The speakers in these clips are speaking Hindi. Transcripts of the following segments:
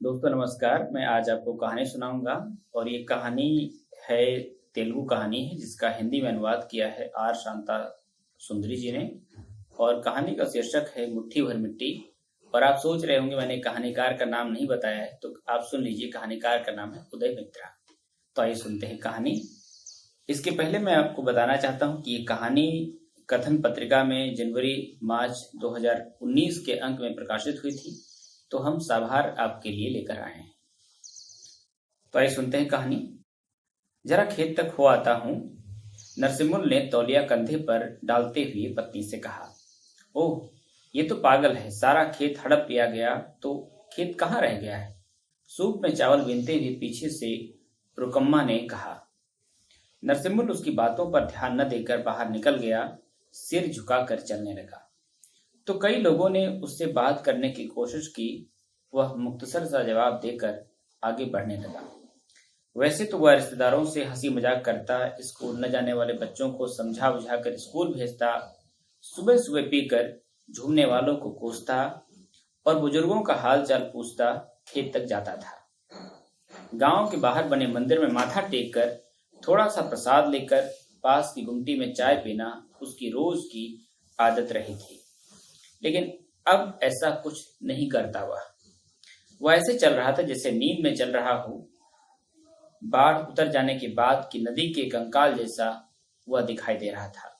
दोस्तों नमस्कार। मैं आज आपको कहानी सुनाऊंगा और ये कहानी है तेलुगु कहानी है जिसका हिंदी में अनुवाद किया है आर शांता सुंदरी जी ने। और कहानी का शीर्षक है मुट्ठी भर मिट्टी। और आप सोच रहे होंगे मैंने कहानीकार का नाम नहीं बताया है, तो आप सुन लीजिए। कहानीकार का नाम है उदय मित्रा। तो आइए सुनते हैं कहानी। इसके पहले मैं आपको बताना चाहता हूँ कि ये कहानी कथन पत्रिका में जनवरी मार्च 2019 के अंक में प्रकाशित हुई थी, तो हम साभार आपके लिए लेकर आए हैं। तो आइए सुनते हैं कहानी। जरा खेत तक हो आता हूँ, नरसिम्हुल ने तौलिया कंधे पर डालते हुए पत्नी से कहा। ओह, ये तो पागल है, सारा खेत हड़प लिया गया तो खेत कहाँ रह गया है? सूप में चावल बीनते हुए पीछे से रुकम्मा ने कहा। नरसिम्हुल उसकी बातों पर ध्यान न देकर बाहर निकल गया, सिर झुकाकर चलने लगा। तो कई लोगों ने उससे बात करने की कोशिश की। वह मुख्तसर सा जवाब देकर आगे बढ़ने लगा। वैसे तो वह रिश्तेदारों से हंसी मजाक करता, स्कूल न जाने वाले बच्चों को समझा बुझाकर स्कूल भेजता, सुबह सुबह पीकर झूमने वालों को कोसता और बुजुर्गों का हाल चाल पूछता खेत तक जाता था। गांव के बाहर बने मंदिर में माथा टेक कर थोड़ा सा प्रसाद लेकर पास की गुमटी में चाय पीना उसकी रोज की आदत रही थी। लेकिन अब ऐसा कुछ नहीं करता। वह ऐसे चल रहा था जैसे नींद में चल रहा हो। बाढ़ उतर जाने के बाद की नदी के कंकाल जैसा वह दिखाई दे रहा था।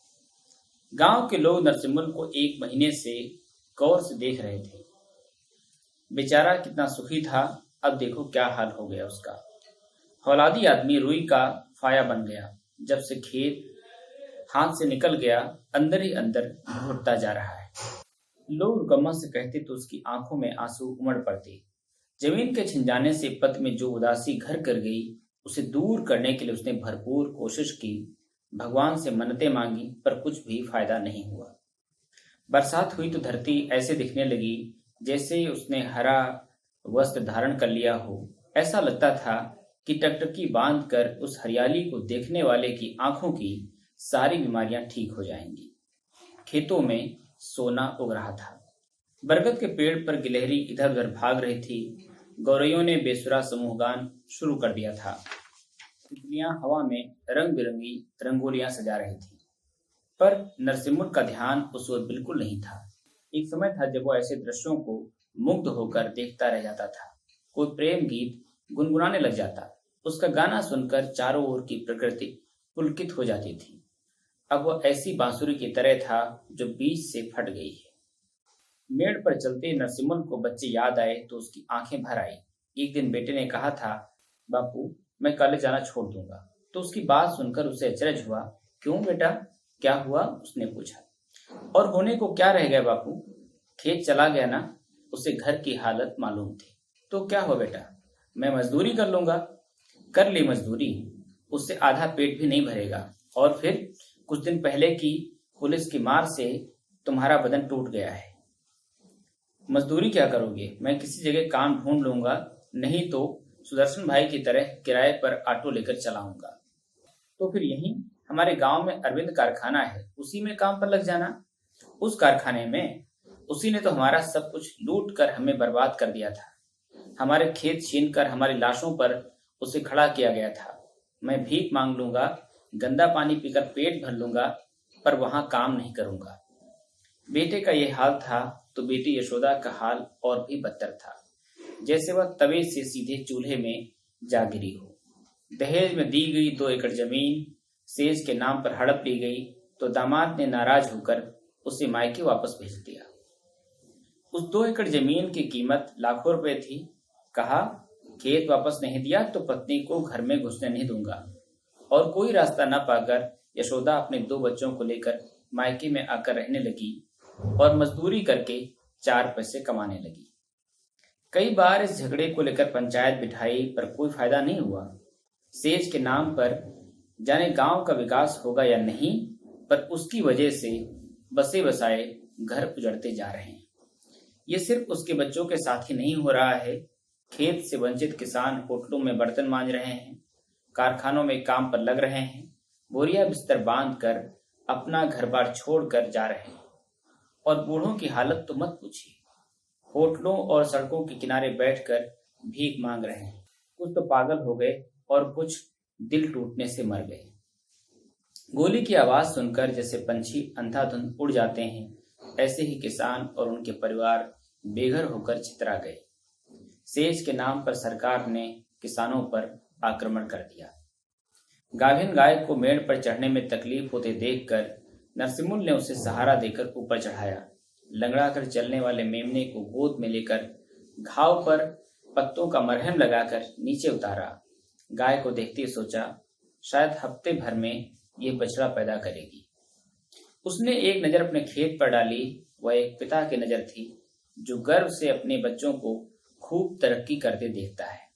गांव के लोग नरसिम्हुल को 1 महीने से गौर से देख रहे थे। बेचारा कितना सुखी था, अब देखो क्या हाल हो गया उसका। हौलादी आदमी रुई का फाया बन गया। जब से खेत हाथ से निकल गया, अंदर ही अंदर घुटता जा रहा है। लोग रुकम्मा से कहते तो उसकी आंखों में आंसू उमड़ पड़ते। जमीन के छिन जाने से पत में जो उदासी घर कर गई, उसे दूर करने के लिए उसने भरपूर कोशिश की, भगवान से मन्नतें मांगी, पर कुछ भी फायदा नहीं हुआ। बरसात हुई तो धरती ऐसे दिखने लगी जैसे उसने हरा वस्त्र धारण कर लिया हो। ऐसा लगता था कि टकटकी बांध कर उस हरियाली को देखने वाले की आंखों की सारी बीमारियां ठीक हो जाएंगी। खेतों में सोना उग रहा था। बरगद के पेड़ पर गिलहरी इधर उधर भाग रही थी। गौरैयों ने बेसुरा समूह गान शुरू कर दिया था। तितलियां हवा में रंग बिरंगी रंगोलियां सजा रही थी। पर नरसिम्हुल का ध्यान उस ओर बिल्कुल नहीं था। एक समय था जब वो ऐसे दृश्यों को मुग्ध होकर देखता रह जाता था। कोई प्रेम गीत गुनगुनाने लग जाता। उसका गाना सुनकर चारों ओर की प्रकृति पुलकित हो जाती थी। अब वह ऐसी बांसुरी की तरह था जो बीच से फट गई है। मेड़ पर चलते नरसिम्हुल को बच्चे याद आए तो उसकी आंखें भर आई। एक दिन बेटे ने कहा था, बापू मैं कॉलेज जाना छोड़ दूंगा। तो उसकी बात सुनकर उसे अचरज हुआ। क्यों बेटा, क्या हुआ? उसने पूछा। और होने को क्या रह गया बापू, खेत चला गया ना। उसे घर की हालत मालूम थी। तो क्या हुआ बेटा, मैं मजदूरी कर लूंगा। कर ली मजदूरी, उससे आधा पेट भी नहीं भरेगा। और फिर कुछ दिन पहले की पुलिस की मार से तुम्हारा बदन टूट गया है। मजदूरी क्या करोगे? मैं किसी जगह काम ढूंढ लूंगा, नहीं तो सुदर्शन भाई की तरह किराए पर ऑटो लेकर चलाऊंगा। तो फिर यहीं हमारे गांव में अरविंद कारखाना है, उसी में काम पर लग जाना। उस कारखाने में उसी ने तो हमारा सब कुछ लूट कर हमें बर्बाद कर दिया था। हमारे खेत छीन कर हमारी लाशों पर उसे खड़ा किया गया था। मैं भीख मांग लूंगा, गंदा पानी पीकर पेट भर लूंगा, पर वहां काम नहीं करूंगा। बेटे का ये हाल था तो बेटी यशोदा का हाल और भी बदतर था। जैसे वह तवे से सीधे चूल्हे में जा गिरी हो। दहेज में दी गई 2 एकड़ जमीन सेज के नाम पर हड़प ली गई तो दामाद ने नाराज होकर उसे मायके वापस भेज दिया। उस 2 एकड़ जमीन की कीमत लाखों रुपए थी। कहा, खेत वापस नहीं दिया तो पत्नी को घर में घुसने नहीं दूंगा। और कोई रास्ता न पाकर यशोदा अपने 2 बच्चों को लेकर मायके में आकर रहने लगी और मजदूरी करके 4 पैसे कमाने लगी। कई बार इस झगड़े को लेकर पंचायत बिठाई, पर कोई फायदा नहीं हुआ। सेज के नाम पर जाने गांव का विकास होगा या नहीं, पर उसकी वजह से बसे बसाए घर उजड़ते जा रहे हैं। ये सिर्फ उसके बच्चों के साथ ही नहीं हो रहा है। खेत से वंचित किसान होटलों में बर्तन मांज रहे हैं, कारखानों में काम पर लग रहे हैं, बोरिया बिस्तर बांध कर अपना घर बार छोड़ कर जा रहे हैं। और बूढ़ों की हालत तो मत पूछिए। होटलों और सड़कों के किनारे बैठकर भीख मांग रहे हैं। कुछ तो पागल हो गए और कुछ दिल टूटने से मर गए। गोली की आवाज सुनकर जैसे पंछी अंधाधुंध उड़ जाते हैं, ऐसे ही किसान और उनके परिवार बेघर होकर छितरा गए। सेच के नाम पर सरकार ने किसानों पर आक्रमण कर दिया। गाभिन गाय को मेड़ पर चढ़ने में तकलीफ होते देखकर नरसिम्हुल ने उसे सहारा देकर ऊपर चढ़ाया। लंगड़ा कर चलने वाले मेमने को गोद में लेकर घाव पर पत्तों का मरहम लगाकर नीचे उतारा। गाय को देखते ही सोचा, शायद हफ्ते भर में ये बछड़ा पैदा करेगी। उसने एक नजर अपने खेत पर डाली। वह एक पिता की नजर थी जो गर्व से अपने बच्चों को खूब तरक्की करते देखता है।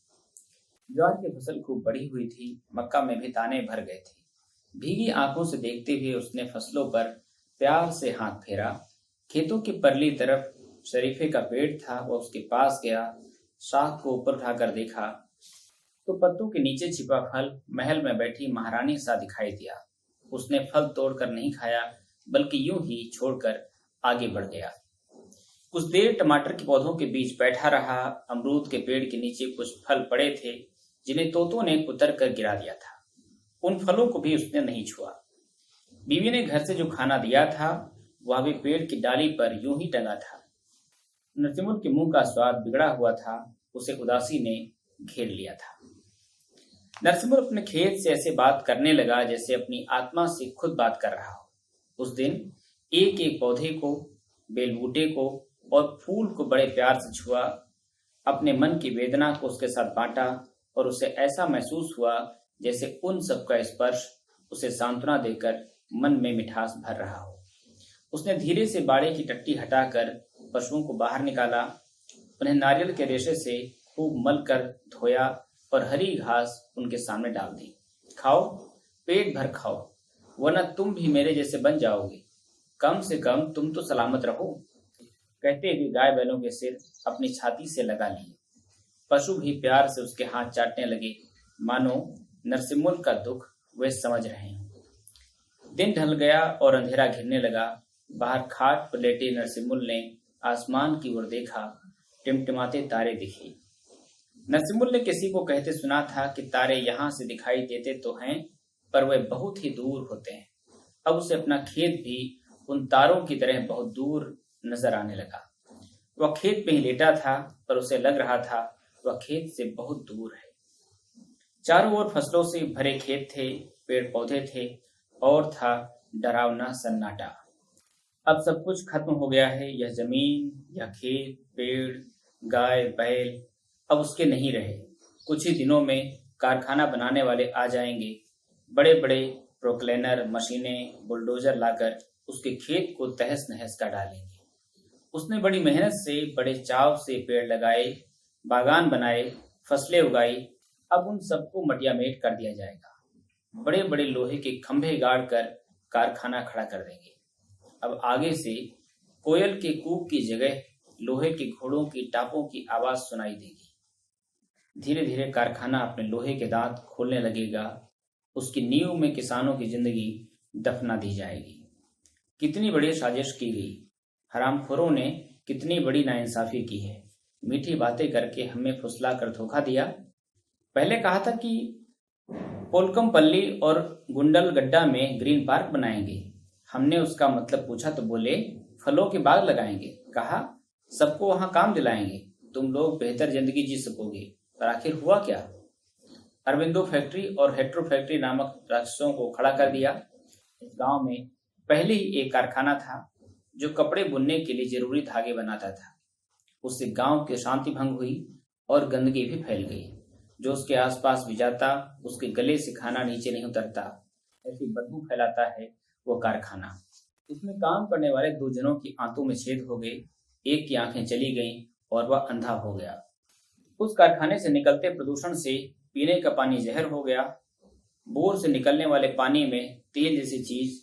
ज्वार की फसल खूब बड़ी हुई थी, मक्का में भी दाने भर गए थे। भीगी आंखों से देखते हुए उसने फसलों पर प्यार से हाथ फेरा। खेतों की परली तरफ शरीफे का पेड़ था। वह उसके पास गया, शाख को ऊपर उठाकर देखा तो पत्तों के नीचे छिपा फल महल में बैठी महारानी सा दिखाई दिया। उसने फल तोड़कर नहीं खाया, बल्कि यूं ही छोड़कर आगे बढ़ गया। कुछ देर टमाटर के पौधों के बीच बैठा रहा। अमरूद के पेड़ के नीचे कुछ फल पड़े थे जिन्हें तोतों ने कुतर कर गिरा दिया था। उन फलों को भी उसने नहीं छुआ। बीवी ने घर से जो खाना दिया था वह भी पेड़ की डाली पर यूं ही टंगा था। नरसिम्हुल के मुंह का स्वाद बिगड़ा हुआ था। उसे उदासी ने घेर लिया था। नरसिम्हुल अपने खेत से ऐसे बात करने लगा जैसे अपनी आत्मा से खुद बात कर रहा हो। उस दिन एक एक पौधे को, बेलबूटे को और फूल को बड़े प्यार से छुआ। अपने मन की वेदना को उसके साथ बांटा और उसे ऐसा महसूस हुआ जैसे उन सबका स्पर्श उसे सांत्वना देकर मन में मिठास भर रहा हो। उसने धीरे से बाड़े की टट्टी हटाकर पशुओं को बाहर निकाला। उन्हें नारियल के रेशे से खूब मल कर धोया और हरी घास उनके सामने डाल दी। खाओ, पेट भर खाओ, वरना तुम भी मेरे जैसे बन जाओगे। कम से कम तुम तो सलामत रहो। कहते हुए गाय बैलों के सिर अपनी छाती से लगा लिए। पशु भी प्यार से उसके हाथ चाटने लगे, मानो नरसिम्हुल का दुख वे समझ रहे हों। दिन ढल गया और अंधेरा घिरने लगा। बाहर खाट पर लेटे नरसिम्हुल ने आसमान की ओर देखा। टिमटिमाते तारे दिखे। नरसिम्हुल ने किसी को कहते सुना था कि तारे यहाँ से दिखाई देते तो हैं, पर वे बहुत ही दूर होते हैं। अब उसे अपना खेत भी उन तारों की तरह बहुत दूर नजर आने लगा। वह खेत में ही लेटा था, पर उसे लग रहा था वह खेत से बहुत दूर है। चारों ओर फसलों से भरे खेत थे, पेड़ पौधे थे और था डरावना सन्नाटा। अब सब कुछ खत्म हो गया है। यह जमीन, यह खेत, पेड़, गाय, बैल अब उसके नहीं रहे। कुछ ही दिनों में कारखाना बनाने वाले आ जाएंगे। बड़े बड़े प्रोक्लेनर, मशीनें, बुलडोजर लाकर उसके खेत को तहस नहस कर डालेंगे। उसने बड़ी मेहनत से, बड़े चाव से पेड़ लगाए, बागान बनाए, फसलें उगाई। अब उन सबको मटियामेट कर दिया जाएगा। बड़े बड़े लोहे के खंभे गाड़ कर कारखाना खड़ा कर देंगे। अब आगे से कोयल के कूक की जगह लोहे के घोड़ों की टापों की आवाज सुनाई देगी। धीरे धीरे कारखाना अपने लोहे के दांत खोलने लगेगा। उसकी नींव में किसानों की जिंदगी दफना दी जाएगी। कितनी बड़ी साजिश की गई। हरामखोरों ने कितनी बड़ी नाइंसाफी की है। मीठी बातें करके हमें फुसला कर धोखा दिया। पहले कहा था कि पोलकमपल्ली और गुंडलगड्डा में ग्रीन पार्क बनाएंगे। हमने उसका मतलब पूछा तो बोले फलों के बाग लगाएंगे। कहा सबको वहां काम दिलाएंगे, तुम लोग बेहतर जिंदगी जी सकोगे। पर आखिर हुआ क्या? अरविंदो फैक्ट्री और हेट्रो फैक्ट्री नामक राक्षसों को खड़ा कर दिया। इस गांव में पहले ही एक कारखाना था जो कपड़े बुनने के लिए जरूरी धागे बनाता था। उससे गांव की शांति भंग हुई और गंदगी भी फैल गई। जो उसके आसपास भी जाता उसके गले से खाना नीचे नहीं उतरता। ऐसी बदबू फैलाता है वो कारखाना। उसमें काम करने वाले 2 जनों की आंतों में छेद हो गए। एक की आंखें चली गईं और वह अंधा हो गया। उस कारखाने से निकलते प्रदूषण से पीने का पानी जहर हो गया। बोर से निकलने वाले पानी में तेल जैसी चीज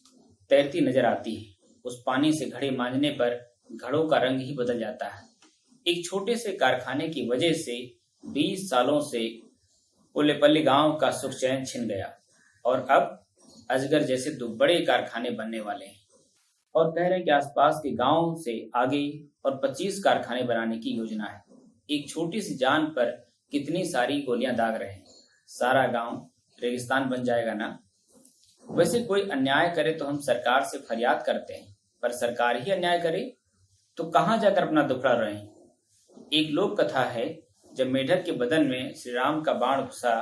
तैरती नजर आती है। उस पानी से घड़े मांजने पर घड़ों का रंग ही बदल जाता है। एक छोटे से कारखाने की वजह से 20 सालों से ओलेपल्ली गांव का सुख चैन छिन गया और अब अजगर जैसे 2 बड़े कारखाने बनने वाले हैं और कह रहे हैं कि आसपास के गांव से आगे और 25 कारखाने बनाने की योजना है। एक छोटी सी जान पर कितनी सारी गोलियां दाग रहे हैं, सारा गांव रेगिस्तान बन जाएगा ना। वैसे कोई अन्याय करे तो हम सरकार से फरियाद करते हैं, पर सरकार ही अन्याय करे तो कहाँ जाकर अपना दुखड़ा रहे हैं। एक लोक कथा है, जब मेढक के बदन में श्री राम का बाण घुसा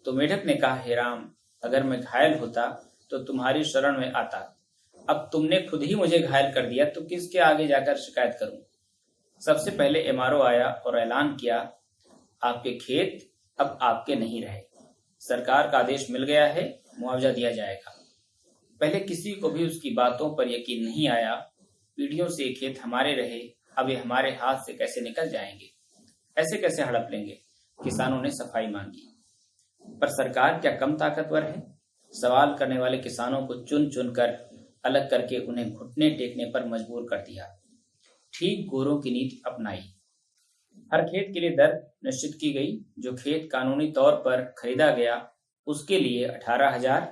तो मेढक ने कहा, हे राम, अगर मैं घायल होता तो तुम्हारी शरण में आता। अब तुमने खुद ही मुझे घायल कर दिया तो किसके आगे जाकर शिकायत करूं। सबसे पहले एमआरओ आया और ऐलान किया, आपके खेत अब आपके नहीं रहे, सरकार का आदेश मिल गया है, मुआवजा दिया जाएगा। पहले किसी को भी उसकी बातों पर यकीन नहीं आया। पीढ़ियों से ये खेत हमारे रहे, अब ये हमारे हाथ से कैसे निकल जाएंगे, ऐसे कैसे हड़प लेंगे। किसानों ने सफाई मांगी, पर सरकार क्या कम ताकतवर है। सवाल करने वाले किसानों को चुन चुन कर अलग करके उन्हें घुटने टेकने पर मजबूर कर दिया। ठीक गोरों की नीति अपनाई। हर खेत के लिए दर निश्चित की गई। जो खेत कानूनी तौर पर खरीदा गया उसके लिए 18,000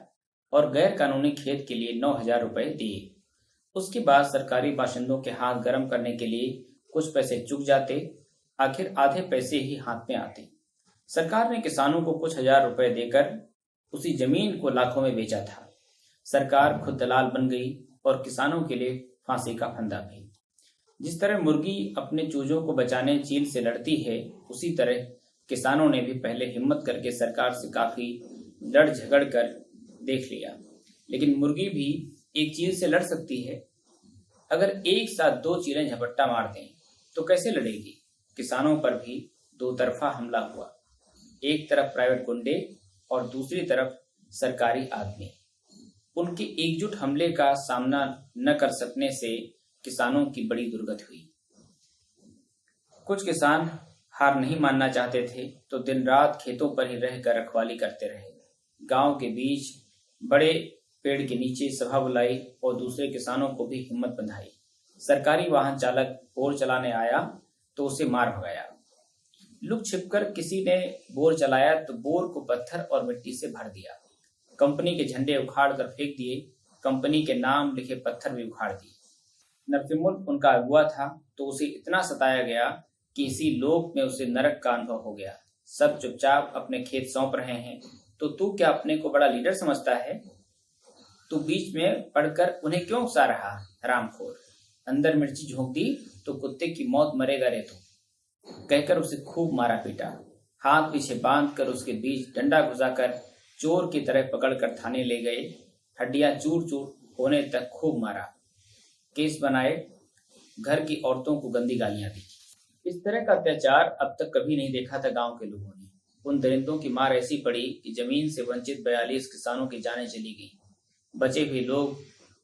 और गैर कानूनी खेत के लिए 9,000 रुपए दिए। उसके बाद सरकारी बाशिंदों के हाथ गर्म करने के लिए कुछ पैसे चुक जाते, आखिर आधे पैसे ही हाथ में आते। सरकार ने किसानों को कुछ हजार रुपए देकर उसी जमीन को लाखों में बेचा था। सरकार खुद दलाल बन गई और किसानों के लिए फांसी का फंदा भी। जिस तरह मुर्गी अपने चूजों को बचाने चील से लड़ती है, उसी तरह किसानों ने भी पहले हिम्मत करके सरकार से काफी लड़ झगड़ कर देख लिया। लेकिन मुर्गी भी एक चील से लड़ सकती है। अगर एक साथ दो चीलें झपट्टा मार दें तो कैसे लड़ेगी। किसानों पर भी दो तरफा हमला हुआ, एक तरफ प्राइवेट गुंडे और दूसरी तरफ सरकारी आदमी। उनके एकजुट हमले का सामना न कर सकने से किसानों की बड़ी दुर्गति हुई। कुछ किसान हार नहीं मानना चाहते थे तो दिन रात खेतों पर ही रहकर रखवाली करते रहे। गांव के बीच बड़े पेड़ के नीचे सभा बुलाई और दूसरे किसानों को भी हिम्मत बंधाई। सरकारी वाहन चालक बोर चलाने आया तो उसे मार भगाया। लुक छिपकर किसी ने बोर चलाया तो बोर को पत्थर और मिट्टी से भर दिया। कंपनी के झंडे उखाड़ कर फेंक दिए, कंपनी के नाम लिखे पत्थर भी उखाड़ दिए। नरसिम्हुल उनका अगुआ था तो उसे इतना सताया गया कि इसी लोक में उसे नरक का अनुभव हो गया। सब चुपचाप अपने खेत सौंप रहे हैं तो तू क्या अपने को बड़ा लीडर समझता है। तू बीच में पड़कर उन्हें क्यों उकसा रहा, हरामखोर। अंदर मिर्ची झोंक दी तो कुत्ते की मौत मरेगा रे तू, कहकर उसे खूब मारा पीटा। हाथ पीछे बांध कर उसके बीच डंडा घुसाकर चोर की तरह पकड़कर थाने ले गए। हड्डियां चूर चूर होने तक खूब मारा। केस बनाए, घर की औरतों को गंदी गालियां दी। इस तरह का अत्याचार अब तक कभी नहीं देखा था गांव के लोगों ने। उन दरिंदों की मार ऐसी पड़ी कि जमीन से वंचित 42 किसानों की जानें चली गई। बचे हुए लोग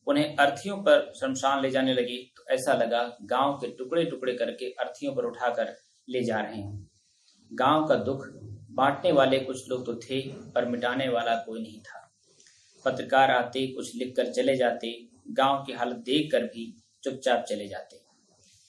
उन्हें अर्थियों पर शमशान ले जाने लगे तो ऐसा लगा गांव के टुकड़े टुकड़े करके अर्थियों पर उठाकर ले जा रहे हैं। गांव का दुख बांटने वाले कुछ लोग तो थे पर मिटाने वाला कोई नहीं था। पत्रकार आते, कुछ लिखकर चले जाते, गांव की हालत देखकर भी चुपचाप चले जाते।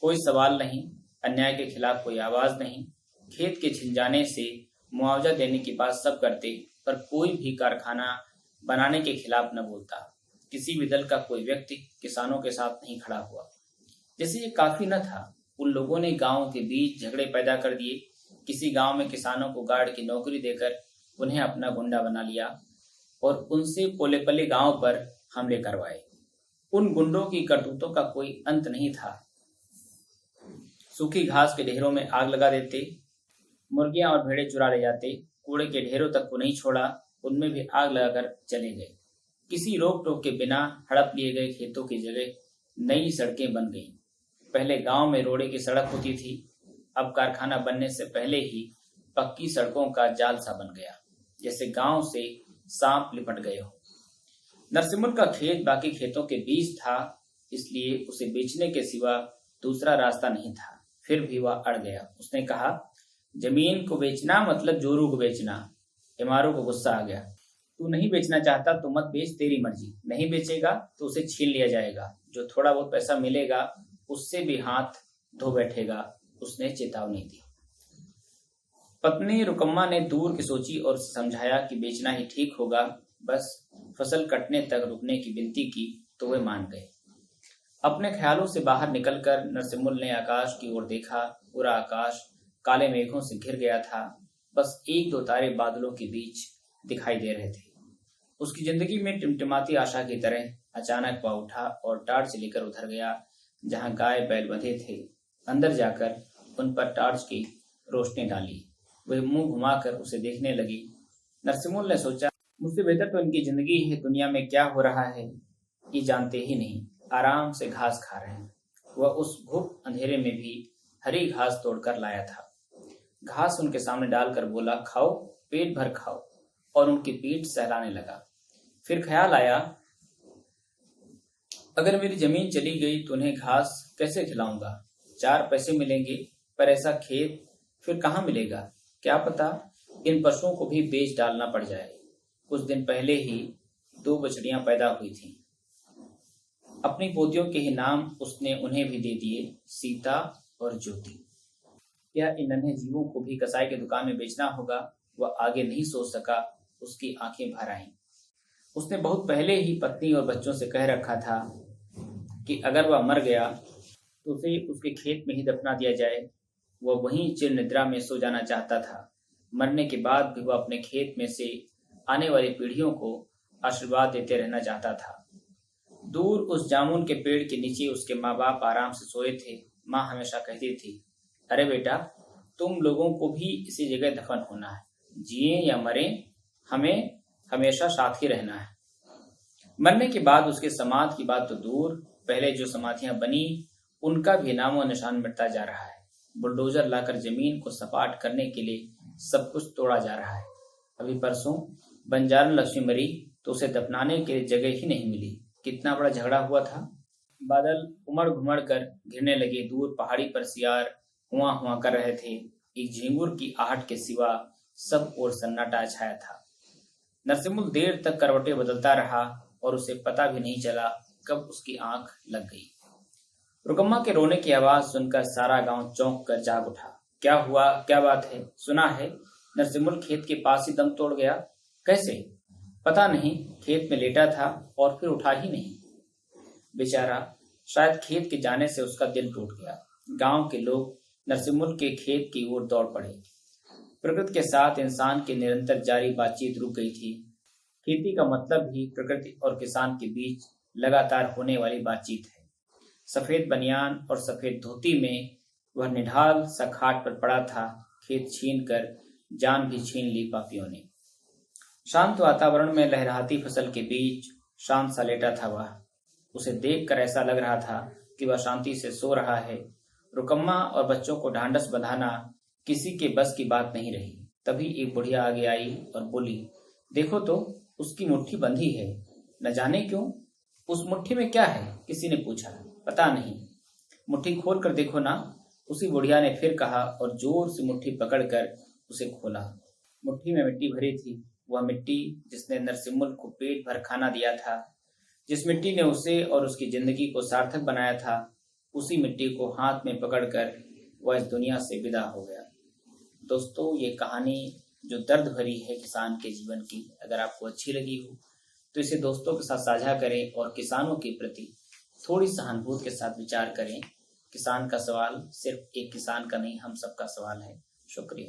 कोई सवाल नहीं, अन्याय के खिलाफ कोई आवाज नहीं। खेत के छिन जाने से मुआवजा देने की बात सब करते पर कोई भी कारखाना बनाने के खिलाफ न बोलता। किसी भी दल का कोई व्यक्ति किसानों के साथ नहीं खड़ा हुआ। जैसे ये काफी न था, उन लोगों ने गांव के बीच झगड़े पैदा कर दिए। किसी गांव में किसानों को गार्ड की नौकरी देकर उन्हें अपना गुंडा बना लिया और उनसे पोले पले गांव पर हमले करवाए। उन गुंडों की करतूतों का कोई अंत नहीं था। सूखी घास के ढेरों में आग लगा देते, मुर्गियां और भेड़े चुरा ले जाते, कूड़े के ढेरों तक को नहीं छोड़ा, उनमें भी आग लगाकर चले गए। किसी रोक टोक के बिना हड़प लिए गए खेतों की जगह नई सड़कें बन गईं। पहले गांव में रोड़े की सड़क होती थी, अब कारखाना बनने से पहले ही पक्की सड़कों का जाल सा बन गया, जैसे गांव से सांप लिपट गए हो। नरसिम्हुल का खेत बाकी खेतों के बीच था, इसलिए उसे बेचने के सिवा दूसरा रास्ता नहीं था। फिर भी वह अड़ गया। उसने कहा, जमीन को बेचना मतलब जोरू को बेचना। एमआरओ को गुस्सा आ गया। तू नहीं बेचना चाहता तो मत बेच, तेरी मर्जी। नहीं बेचेगा तो उसे छीन लिया जाएगा। जो थोड़ा बहुत पैसा मिलेगा उससे भी हाथ धो बैठेगा, उसने चेतावनी दी। पत्नी रुकम्मा ने दूर की सोची और समझाया कि बेचना ही ठीक होगा। बस फसल कटने तक रुकने की विनती की तो वे मान गए। अपने ख्यालों से बाहर निकलकर नरसिम्हुल ने आकाश की ओर देखा। पूरा आकाश काले मेघों से घिर गया था। बस एक दो तारे बादलों के बीच दिखाई दे रहे थे। उसकी जिंदगी में टिमटिमाती आशा की तरह अचानक वह उठा और टार्च लेकर उधर गया जहां गाय बैल बंधे थे। अंदर जाकर उन पर टार्च की रोशनी डाली। वे मुंह घुमाकर उसे देखने लगी। नरसिम्हा ने सोचा, मुझसे बेहतर तो इनकी जिंदगी है। दुनिया में क्या हो रहा है ये जानते ही नहीं, आराम से घास खा रहे हैं। वह उस घुप अंधेरे में भी हरी घास तोड़कर लाया था। घास उनके सामने डालकर बोला, खाओ, पेट भर खाओ, और उनकी पीठ सहलाने लगा। फिर ख्याल आया, अगर मेरी जमीन चली गई तो उन्हें घास कैसे खिलाऊंगा? 4 पैसे मिलेंगे, पर ऐसा खेत फिर कहाँ मिलेगा? क्या पता इन पशुओं को भी बेच डालना पड़ जाए। कुछ दिन पहले ही 2 बछड़ियां पैदा हुई थीं। अपनी पोतियों के ही नाम उसने उन्हें भी दे दिए, सीता और ज्योति। क्या इन नन्हे जीवों को भी कसाई की दुकान में बेचना होगा? वह आगे नहीं सोच सका। उसकी आंखें भर आईं। उसने बहुत पहले ही पत्नी और बच्चों से कह रखा था कि अगर वह मर गया तो उसे उसके खेत में ही दफना दिया जाए। वह वहीं चिर निद्रा में सो जाना चाहता था। मरने के बाद भी वह अपने खेत में से आने वाली पीढ़ियों को आशीर्वाद देते रहना चाहता था। दूर उस जामुन के पेड़ के नीचे उसके माँ बाप आराम से सोए थे। माँ हमेशा कहती थी, अरे बेटा, तुम लोगों को भी इसी जगह दफन होना है। जिए या मरे, हमें हमेशा साथ ही रहना है। मरने के बाद उसके समाधि की बात तो दूर, पहले जो समाधियां बनी उनका भी नामो निशान मिटता जा रहा है। बुलडोजर लाकर जमीन को सपाट करने के लिए सब कुछ तोड़ा जा रहा है। अभी परसों बंजारण लक्ष्मी मरी तो उसे दफनाने के लिए जगह ही नहीं मिली। कितना बड़ा झगड़ा हुआ था। बादल उमड़ घुमड़ कर गिरने लगे। दूर पहाड़ी पर सियार हुआ हुआ कर रहे थे। एक झिंगुर की आहट के सिवा सब ओर सन्नाटा छाया था। नरसिम्हा देर तक करवटें बदलता रहा और उसे पता भी नहीं चला कब उसकी आंख लग गई। रुकम्मा के रोने की आवाज सुनकर सारा गांव चौंक कर जाग उठा। क्या हुआ? क्या बात है? सुना है नरसिम्हा खेत के पास ही दम तोड़ गया। कैसे? पता नहीं, खेत में लेटा था और फिर उठा ही नहीं। बेचारा, शायद खेत के जाने से उसका दिल टूट गया। गांव के लोग नरसिम्हा के खेत की ओर दौड़ पड़े। प्रकृति के साथ इंसान की निरंतर जारी बातचीत रुक गई थी। खेती का मतलब ही प्रकृति और किसान के बीच लगातार होने वाली बातचीत है। सफेद बनियान और सफेद धोती में वह निढाल सा खाट पर पड़ा था। खेत छीन कर जान भी छीन ली पापियों ने। शांत वातावरण में लहराती फसल के बीच शांत सा लेटा था वह। उसे देखकर ऐसा लग रहा था कि वह शांति से सो रहा है। रुकम्मा और बच्चों को ढांढस बंधाना किसी के बस की बात नहीं रही। तभी एक बुढ़िया आगे आई और बोली, देखो तो, उसकी मुट्ठी बंधी है। न जाने क्यों। उस मुट्ठी में क्या है? किसी ने पूछा। पता नहीं, मुट्ठी खोल कर देखो ना, उसी बुढ़िया ने फिर कहा और जोर से मुट्ठी पकड़कर उसे खोला। मुट्ठी में मिट्टी भरी थी। वह मिट्टी जिसने नरसिम्हा को पेट भर खाना दिया था, जिस मिट्टी ने उसे और उसकी जिंदगी को सार्थक बनाया था, उसी मिट्टी को हाथ में पकड़कर वह इस दुनिया से विदा हो गया। दोस्तों, ये कहानी जो दर्द भरी है किसान के जीवन की, अगर आपको अच्छी लगी हो तो इसे दोस्तों के साथ साझा करें और किसानों के प्रति थोड़ी सहानुभूति के साथ विचार करें। किसान का सवाल सिर्फ एक किसान का नहीं, हम सबका सवाल है। शुक्रिया।